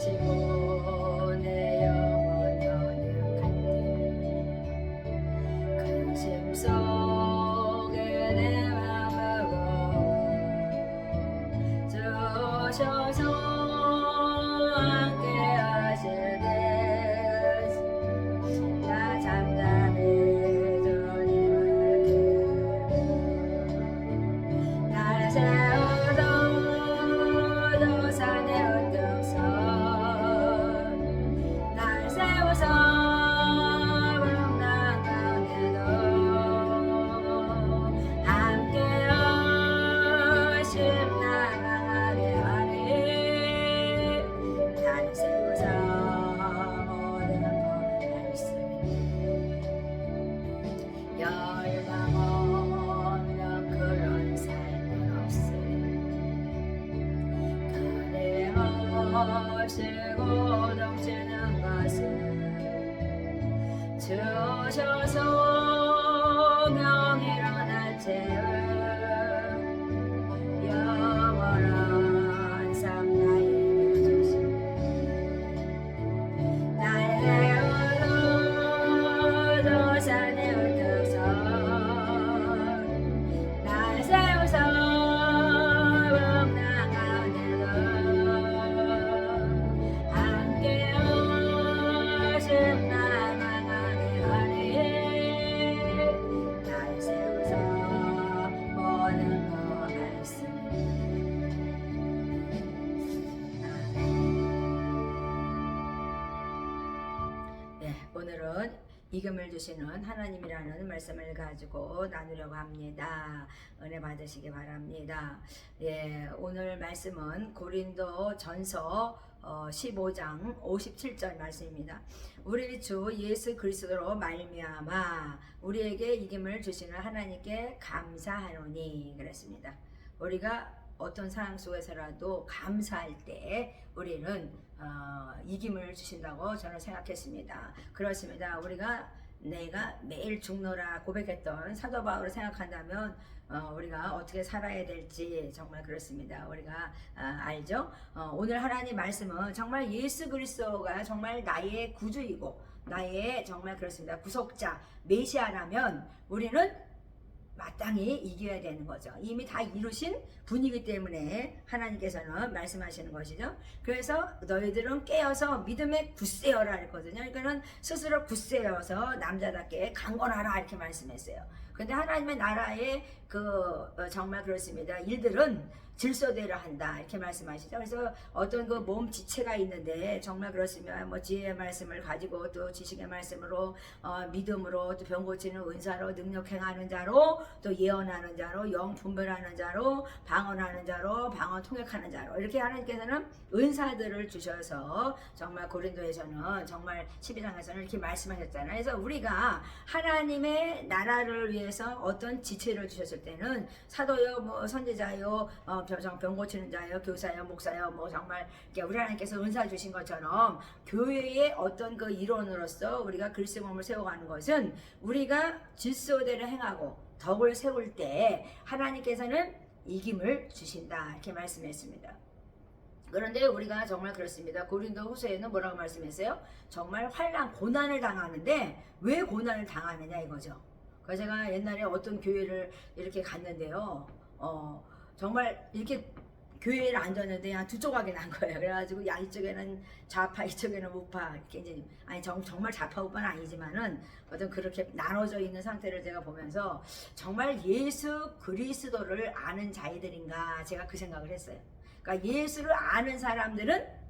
지고 내 영혼 연약할 때 근심 속에 내 맘하고 주셔서 함께 하실 때 나 잠잠히 주님을 기다려 나를 세워서 저 산에 언덕서 날 세워서 풍랑 가운데도 함께 하심 나가게 하리 날 세워서 모든 걸할수 열망 없는 그런 삶은 없으니 끊임없이 고동치는 것은 주셔서 명예로운 채운 영원한 삶 나에게 주시네 날 세워서 저 산에 언덕서 날 세워서 풍랑 가운데도 함께 하심 나가게 하리 날 세워서 모든 거 할수 네, 오늘은 이금을 주시는 하나님이라는 말씀을 가지고 나누려고 합니다. 은혜 받으시기 바랍니다. 예, 오늘 말씀은 고린도 전서 15장 57절 말씀입니다. 우리 주 예수 그리스도로 말미암아 우리에게 이김을 주시는 하나님께 감사하노니 그랬습니다. 우리가 어떤 상황 속에서라도 감사할 때 우리는 이김을 주신다고 저는 생각했습니다. 그렇습니다. 우리가 내가 매일 죽노라 고백했던 사도 바울을 생각한다면 우리가 어떻게 살아야 될지 정말 그렇습니다. 우리가 알죠? 오늘 하나님 말씀은 정말 예수 그리스도가 정말 나의 구주이고 나의 정말 그렇습니다. 구속자 메시아라면 우리는 마땅히 이겨야 되는 거죠. 이미 다 이루신 분이기 때문에 하나님께서는 말씀하시는 것이죠. 그래서 너희들은 깨어서 믿음에 굳세어라 했거든요. 그러니까는 스스로 굳세어서 남자답게 강건하라 이렇게 말씀했어요. 근데 하나님의 나라의 정말 그렇습니다. 일들은 질서대로 한다 이렇게 말씀하시죠. 그래서 어떤 그 몸 지체가 있는데 정말 그렇습니다. 뭐 지혜의 말씀을 가지고 또 지식의 말씀으로 믿음으로 또 병 고치는 은사로 능력 행하는 자로 또 예언하는 자로 영 분별하는 자로 방언하는 자로 방언 통역하는 자로 이렇게 하나님께서는 은사들을 주셔서 정말 고린도에서는 정말 12장에서는 이렇게 말씀하셨잖아요. 그래서 우리가 하나님의 나라를 위해서 어떤 지체를 주셨을 때는 사도요 뭐 선지자요 병 고치는 자요 교사요 목사요 뭐 정말 우리 하나님께서 은사 주신 것처럼 교회의 어떤 그 일원으로서 우리가 그리스도의 몸을 세워가는 것은 우리가 질서대로 행하고 덕을 세울 때 하나님께서는 이김을 주신다 이렇게 말씀했습니다. 그런데 우리가 정말 그렇습니다. 고린도 후서에는 뭐라고 말씀했어요? 정말 환난 고난을 당하는데 왜 고난을 당하느냐 이거죠. 그래서 제가 옛날에 어떤 교회를 이렇게 갔는데요. 정말 이렇게 교회를 앉았는데 한 두 조각이 난 거예요. 그래가지고 야 이쪽에는 좌파 이쪽에는 우파 이렇게 이제 아니 정말 좌파 우파는 아니지만은 어떤 그렇게 나눠져 있는 상태를 제가 보면서 정말 예수 그리스도를 아는 자이들인가 제가 그 생각을 했어요. 그러니까 예수를 아는 사람들은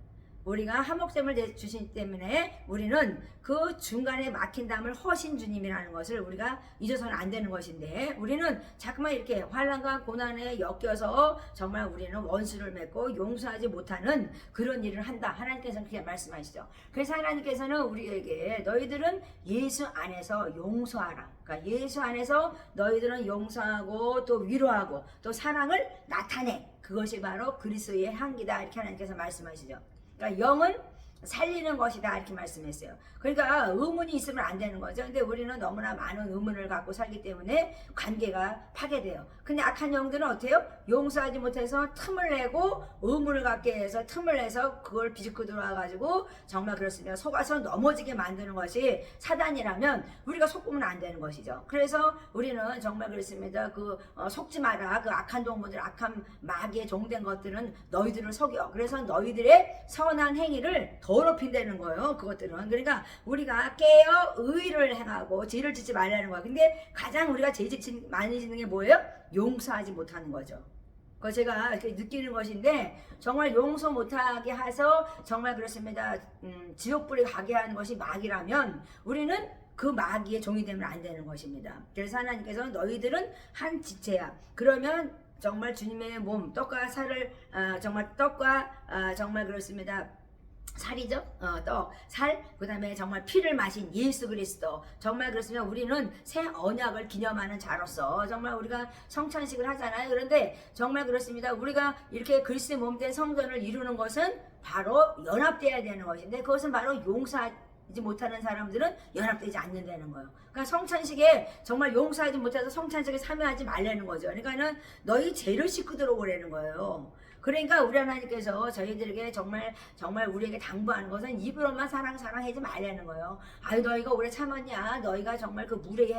우리가 한목됨을 주시기 때문에 우리는 그 중간에 막힌 담을 허신 주님이라는 것을 우리가 잊어서는 안 되는 것인데 우리는 자꾸만 이렇게 환난과 고난에 엮여서 정말 우리는 원수를 맺고 용서하지 못하는 그런 일을 한다. 하나님께서는 그렇게 말씀하시죠. 그래서 하나님께서는 우리에게 너희들은 예수 안에서 용서하라. 그러니까 예수 안에서 너희들은 용서하고 또 위로하고 또 사랑을 나타내. 그것이 바로 그리스도의 향기다. 이렇게 하나님께서 말씀하시죠. 그러니까 영은 살리는 것이다 이렇게 말씀했어요. 그러니까 의문이 있으면 안 되는 거죠. 근데 우리는 너무나 많은 의문을 갖고 살기 때문에 관계가 파괴돼요. 근데 악한 영들은 어때요? 용서하지 못해서 틈을 내고 의문을 갖게 해서 틈을 내서 그걸 비집고 들어와가지고 정말 그렇습니다. 속아서 넘어지게 만드는 것이 사단이라면 우리가 속으면 안 되는 것이죠. 그래서 우리는 정말 그렇습니다. 속지 마라. 그 악한 동물들, 악한 마귀의 종된 것들은 너희들을 속여. 그래서 너희들의 선한 행위를 더럽힌다는 거예요. 그것들은. 그러니까 우리가 깨어 의를 행하고 죄를 짓지 말라는 거예요. 근데 가장 우리가 죄 많이 짓는 게 뭐예요? 용서하지 못하는 거죠. 그거 제가 이렇게 느끼는 것인데 정말 용서 못하게 해서 정말 그렇습니다. 지옥불에 가게 하는 것이 마귀라면 우리는 그 마귀의 종이 되면 안 되는 것입니다. 그래서 하나님께서는 너희들은 한 지체야. 그러면 정말 주님의 몸, 떡과 살을 정말 떡과 정말 그렇습니다. 살이죠. 떡, 살, 그 다음에 정말 피를 마신 예수 그리스도. 정말 그렇습니다. 우리는 새 언약을 기념하는 자로서 정말 우리가 성찬식을 하잖아요. 그런데 정말 그렇습니다. 우리가 이렇게 그리스도의 몸된 성전을 이루는 것은 바로 연합되어야 되는 것인데 그것은 바로 용서하지 못하는 사람들은 연합되지 않는다는 거예요. 그러니까 성찬식에 정말 용서하지 못해서 성찬식에 참여하지 말라는 거죠. 그러니까는 너희 죄를 씻고 들어오라는 거예요. 그러니까 우리 하나님께서 저희들에게 정말 우리에게 당부하는 것은 입으로만 사랑하지 말라는 거예요. 아유 너희가 오래 참았냐, 너희가 정말 그 물에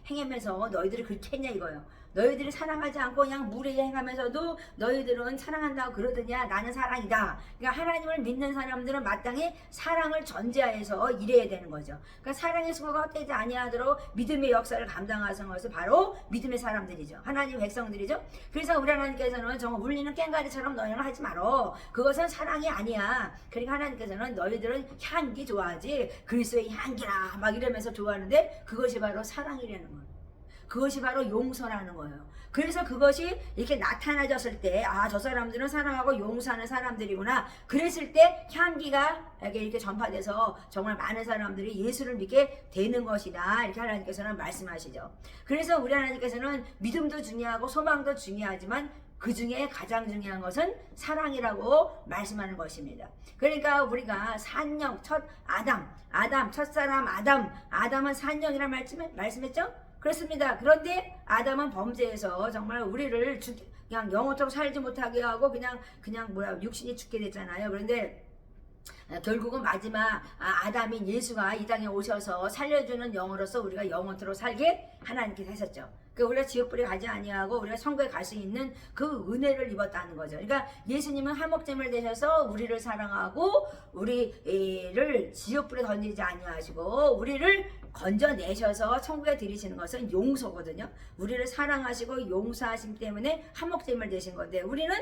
행하면서 너희들이 그렇게 했냐 이거예요. 너희들이 사랑하지 않고 그냥 물에 행하면서도 너희들은 사랑한다고 그러더냐. 나는 사랑이다. 그러니까 하나님을 믿는 사람들은 마땅히 사랑을 전제하여서 일해야 되는 거죠. 그러니까 사랑의 수고가 헛되지 아니하도록 믿음의 역사를 감당하는 것은 바로 믿음의 사람들이죠. 하나님 백성들이죠. 그래서 우리 하나님께서는 정말 울리는 깽가리처럼 너희는 하지 말어. 그것은 사랑이 아니야. 그러니까 하나님께서는 너희들은 향기 좋아하지 그리스도의 향기라 막 이러면서 좋아하는데 그것이 바로 사랑이라는 거예요. 그것이 바로 용서라는 거예요. 그래서 그것이 이렇게 나타나졌을 때, 아, 저 사람들은 사랑하고 용서하는 사람들이구나. 그랬을 때 향기가 이렇게 전파돼서 정말 많은 사람들이 예수를 믿게 되는 것이다. 이렇게 하나님께서는 말씀하시죠. 그래서 우리 하나님께서는 믿음도 중요하고 소망도 중요하지만 그 중에 가장 중요한 것은 사랑이라고 말씀하는 것입니다. 그러니까 우리가 산영, 첫사람 아담은 산영이라는 말씀했죠? 그렇습니다. 그런데 아담은 범죄해서 정말 우리를 그냥 영원토록 살지 못하게 하고 그냥 육신이 죽게 됐잖아요. 그런데 결국은 마지막 아담인 예수가 이 땅에 오셔서 살려주는 영으로서 우리가 영원토록 살게 하나님께서 하셨죠. 그러니까 우리가 지옥불에 가지 아니하고 우리가 천국에 갈 수 있는 그 은혜를 입었다는 거죠. 그러니까 예수님은 화목제물 되셔서 우리를 사랑하고 우리를 지옥불에 던지지 아니하시고 우리를 건져내셔서 천국에 들이시는 것은 용서거든요. 우리를 사랑하시고 용서하심 때문에 화목제물 되신 건데 우리는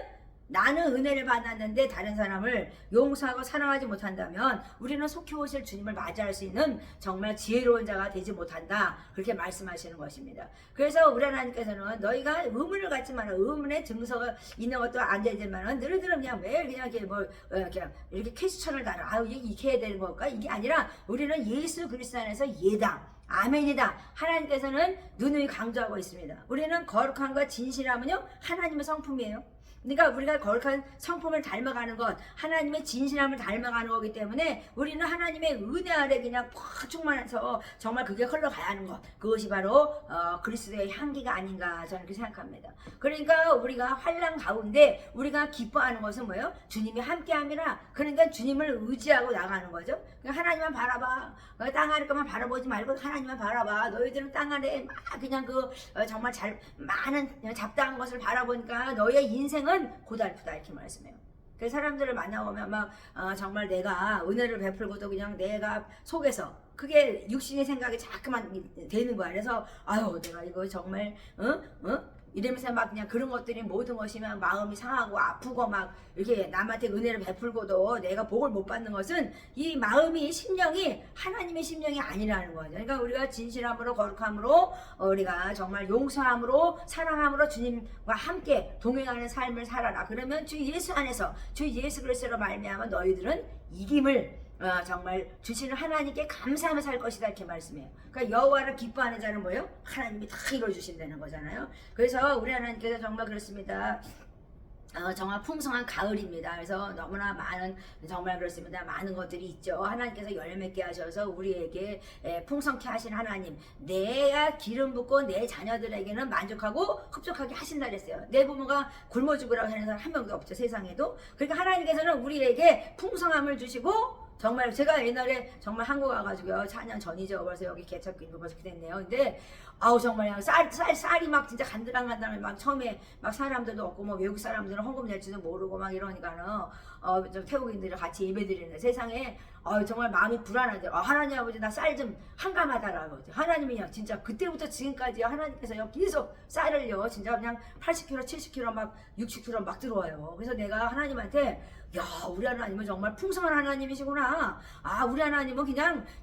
나는 은혜를 받았는데 다른 사람을 용서하고 사랑하지 못한다면 우리는 속히 오실 주님을 맞이할 수 있는 정말 지혜로운 자가 되지 못한다. 그렇게 말씀하시는 것입니다. 그래서 우리 하나님께서는 너희가 의문을 갖지 마라. 의문에 증서가 있는 것도 안 되지만은 너희들은 그냥 매일 그냥 이렇게 퀘스천을 달아. 아유 이렇게 해야 되는 걸까? 이게 아니라 우리는 예수 그리스도 안에서 예다. 아멘이다. 하나님께서는 누누이 강조하고 있습니다. 우리는 거룩함과 진실함은요 하나님의 성품이에요. 그러니까 우리가 거룩한 성품을 닮아가는 것, 하나님의 진실함을 닮아가는 거기 때문에 우리는 하나님의 은혜 아래 그냥 푹 충만해서 정말 그게 흘러가야 하는 것, 그것이 바로 그리스도의 향기가 아닌가 저는 그렇게 생각합니다. 그러니까 우리가 환난 가운데 우리가 기뻐하는 것은 뭐예요? 주님이 함께함이라. 그러니까 주님을 의지하고 나가는 거죠. 그러니까 하나님만 바라봐. 땅 아래 것만 바라보지 말고 하나님만 바라봐. 너희들은 땅 아래 막 그냥 정말 많은 잡다한 것을 바라보니까 너희의 인생은 고달프다 이렇게 말씀해요. 그 사람들을 만나보면 정말 내가 은혜를 베풀고도 그냥 내가 속에서 그게 육신의 생각이 자꾸만 되는 거야. 그래서 아유 내가 이거 정말 이러면서 막 그냥 그런 것들이 모든 것이 막 마음이 상하고 아프고 막 이렇게 남한테 은혜를 베풀고도 내가 복을 못 받는 것은 이 마음이 심령이 하나님의 심령이 아니라는 거죠. 그러니까 우리가 진실함으로 거룩함으로 우리가 정말 용서함으로 사랑함으로 주님과 함께 동행하는 삶을 살아라. 그러면 주 예수 안에서 주 예수 그리스도로 말미암아 너희들은 이김을 정말 주시는 하나님께 감사하며 살 것이다 이렇게 말씀해요. 그러니까 여호와를 기뻐하는 자는 뭐예요? 하나님이 다 이루어 주신다는 거잖아요. 그래서 우리 하나님께서 정말 그렇습니다. 정말 풍성한 가을입니다. 그래서 너무나 많은 정말 그렇습니다. 많은 것들이 있죠. 하나님께서 열매맺게 하셔서 우리에게 풍성케 하신 하나님, 내가 기름 붓고 내 자녀들에게는 만족하고 흡족하게 하신다 그랬어요. 내 부모가 굶어 죽으라고 하는 사람 한 명도 없죠, 세상에도. 그러니까 하나님께서는 우리에게 풍성함을 주시고, 정말 제가 옛날에 정말 한국 와가지고요, 4년 전이죠. 그래서 여기 개척교인도 벌써 됐네요. 근데 아우 정말 그냥 쌀이 막 진짜 간들한간들한 막 처음에 막 사람들도 없고 뭐 외국 사람들은 헌금 낼지도 모르고 막 이러니까는 좀 태국인들이 같이 예배드리는 세상에 정말 마음이 불안하죠. 하나님 아버지 나 쌀 좀 한가하다라고. 하나님이요 진짜 그때부터 지금까지 하나님께서요 계속 쌀을요 진짜 그냥 80kg 70kg 막 60kg 막 들어와요. 그래서 내가 하나님한테 야 우리 하나님은 정말 풍성한 하나님이시구나. 우리 하나님은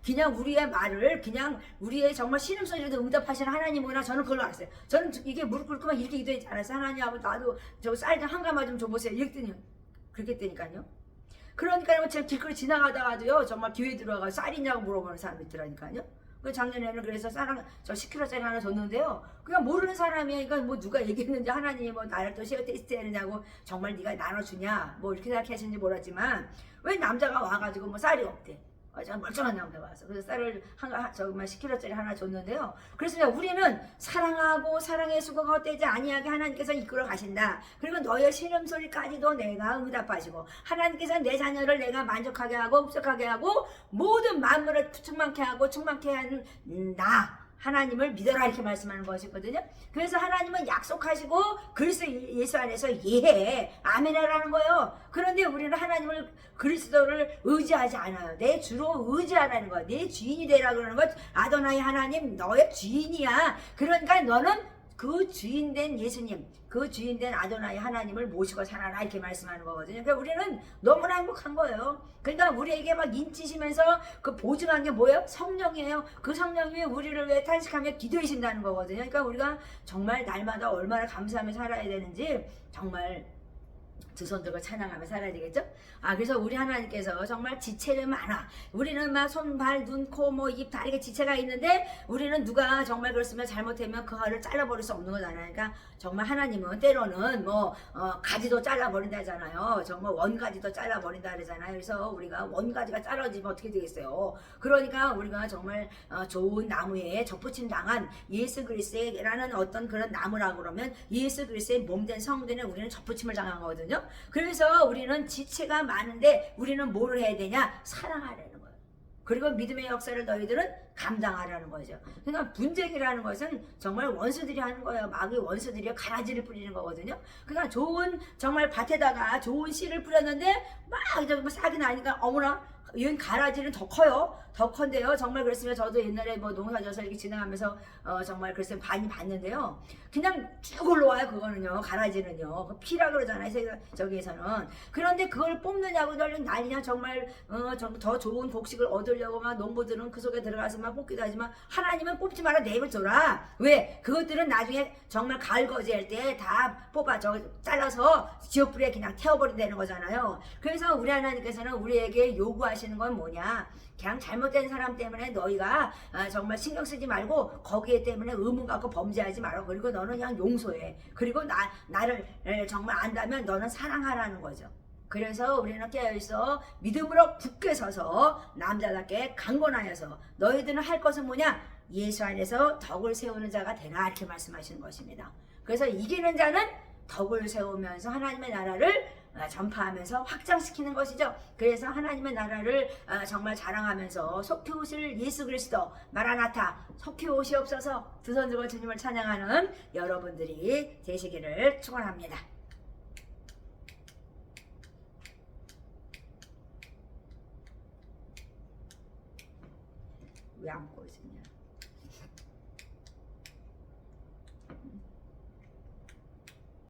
그냥 우리의 말을 그냥 우리의 정말 신음소리로도 응답하시는 하나님이구나. 저는 그걸로 알았어요. 저는 이게 무릎 꿇고만 이렇게 기도했지 않았어요. 하나님 아버지 나도 저 쌀 좀 한 가마 좀 줘보세요. 이랬더니 그렇게 했다니까요. 그러니까 제가 길거리 지나가다가도요 정말 교회 들어가서 쌀이냐고 물어보는 사람이 있더라니까요. 그 작년에는 그래서 쌀 저 10kg짜리 하나 줬는데요. 그냥 모르는 사람이야. 그러니까 뭐 누가 얘기했는지 하나님이 뭐 나를 또 쉐어 테스트 했느냐고 정말 네가 나눠주냐 뭐 이렇게 생각하시는지 몰랐지만 왜 남자가 와가지고 뭐 쌀이 없대. 저 멀쩡한 남자가 왔어. 그래서 쌀을 정말 10kg짜리 하나 줬는데요. 그래서 우리는 사랑하고 사랑의 수고가 헛되지 아니하게 하나님께서 이끌어 가신다. 그리고 너의 신음소리까지도 내가 응답하시고 하나님께서 내 자녀를 내가 만족하게 하고 흡족하게 하고 모든 만물을 충만케 하고 충만케 하는 나 하나님을 믿어라 이렇게 말씀하는 것이거든요. 그래서 하나님은 약속하시고 그리스도 예수 안에서 예해 아멘이라는 거예요. 그런데 우리는 하나님을 그리스도를 의지하지 않아요. 내 주로 의지하라는 거야. 내 주인이 되라 그러는 것. 아도나이 하나님 너의 주인이야. 그러니까 너는 그 주인 된 예수님, 그 주인 된 아도나이 하나님을 모시고 살아라 이렇게 말씀하는 거거든요. 그러니까 우리는 너무나 행복한 거예요. 그러니까 우리에게 막 인치시면서 그 보증한 게 뭐예요? 성령이에요. 그 성령이 우리를 위해 탄식하며 기도해 신다는 거거든요. 그러니까 우리가 정말 날마다 얼마나 감사하며 살아야 되는지 정말 두 손 들고 찬양하며 살아야 되겠죠? 그래서 우리 하나님께서 정말 지체를 많아. 우리는 막 손, 발, 눈, 코, 뭐 입, 다 이렇게 지체가 있는데 우리는 누가 정말 그렇으면 잘못하면 그 알을 잘라버릴 수 없는 거잖아요. 그러니까 정말 하나님은 때로는 뭐 가지도 잘라버린다잖아요. 정말 원가지도 잘라버린다 그러잖아요. 그래서 우리가 원가지가 잘라지면 어떻게 되겠어요? 그러니까 우리가 정말 좋은 나무에 접붙임 당한 예수 그리스도라는 어떤 그런 나무라고 그러면 예수 그리스도의 몸된 성전에 우리는 접붙임을 당한 거거든요. 그래서 우리는 지체가 많은데 우리는 뭐를 해야 되냐? 사랑하라는 거예요. 그리고 믿음의 역사를 너희들은 감당하라는 거죠. 그러니까 분쟁이라는 것은 정말 원수들이 하는 거예요. 마귀 원수들이 가라지를 뿌리는 거거든요. 그러니까 좋은 정말 밭에다가 좋은 씨를 뿌렸는데 막 이제 뭐 싹이 나니까 어머나 이건 가라지는 더 커요. 더 큰데요. 정말 그랬으면 저도 옛날에 뭐 농사져서 이렇게 진행하면서 정말 글쎄 많이 봤는데요. 그냥 쭉 올라와요. 그거는요. 가라지는요. 그 피라 그러잖아요. 저기에서는. 그런데 그걸 뽑느냐고 난리냐. 정말 더 좋은 곡식을 얻으려고 막 농부들은 그 속에 들어가서 막 뽑기도 하지만 하나님은 뽑지 마라 내버려둬라. 왜? 그것들은 나중에 정말 가을 거지할 때 다 뽑아 잘라서 지옥불에 그냥 태워버린다는 거잖아요. 그래서 우리 하나님께서는 우리에게 요구하시는 건 뭐냐? 그냥 잘못된 사람 때문에 너희가 정말 신경 쓰지 말고 거기에 때문에 의문 갖고 범죄하지 말고 그리고 너는 그냥 용서해. 그리고 나를 정말 안다면 너는 사랑하라는 거죠. 그래서 우리는 깨어있어 믿음으로 굳게 서서 남자답게 강건하여서 너희들은 할 것은 뭐냐? 예수 안에서 덕을 세우는 자가 되라 이렇게 말씀하시는 것입니다. 그래서 이기는 자는 덕을 세우면서 하나님의 나라를 전파하면서 확장시키는 것이죠. 그래서 하나님의 나라를 정말 자랑하면서 속히 오실 예수 그리스도 마라나타 속히 오시옵소서 두 손 들고 주님을 찬양하는 여러분들이 되시기를 축원합니다. 왜 안 보여주냐?